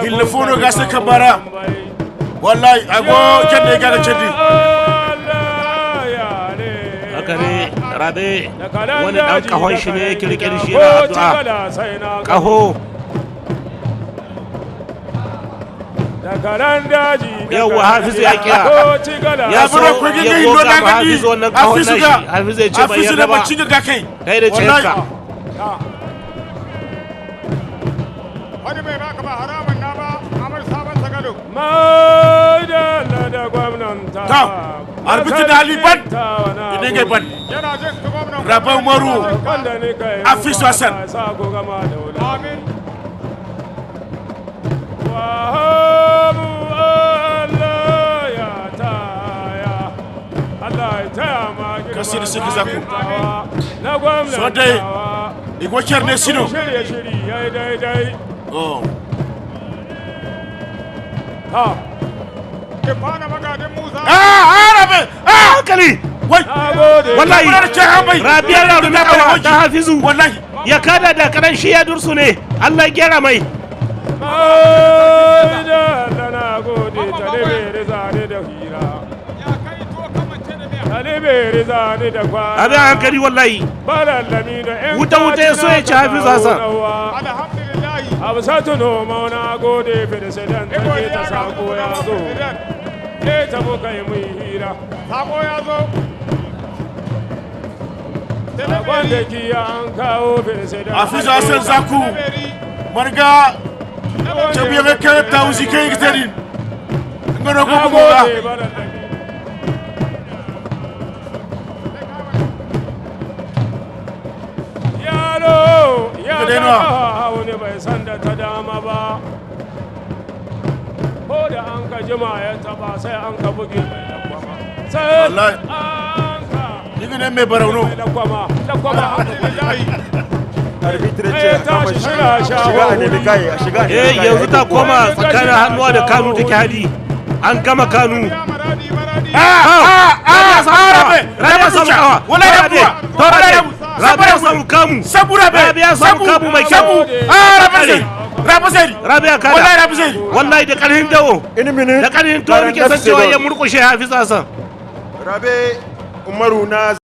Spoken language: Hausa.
hilfuno gasa kabara wallahi ago kende ga chedi akare rabe wani dan kahon shi ne kirkir shi na addu'a kaho yawa hafizu ya kira ya so ya goga hafizu wannan kahon nashi hafizu ya ce bai yarda ba kai da cinka wani bai baka ba haramun na ba amar sabon sagalo madalla da gwamnanta ta arbiti da haliban idan ga ban yana jin ka gwamnan rabai umaru afisu hasan amin wahabu Allah ya taya Allah ya taya ma kasiri siki zaku na gwamnanta so dai igwa kerne sino shirye yayi daidai oh ha ke fara magadin Musa arabe hankali wai wallahi rabiyar da rubuta ta hafizu wallahi ya kada da karan shi ya dursu ne Allah ya gyara mai na gode talibere zane da hira ya kai to kamance da miya talibere zane da kwana abin hankali wallahi barallami da yan wuta ya so ya ci hafizu hasan alhamdulillah absatu noma na gode president take ta sako ya zo ke ta muka yi mun hira sako ya zo sakon da ki an kawo president afisu hasan zaku marga jabiya ga kai tausi kai gitarin ngoro ko ko ga yaro ya wani bai san da ta dama ba ko da an ka jima ya taba sai an ka buge mai lakwama sai wallahi an ka diga ne mai barauno lakwama arbitre ce kama shiga a nemi kai a shiga yanzu ta koma tsakanin hannuwa da kanu take hadi an gama kanu Rabia samu kamu Rabia samu kamu mai kyau Rabia kada wallahi da karhin dawo da karhin to muke san cewa ya murkushe Hafiz Hassan Rabe Umaru na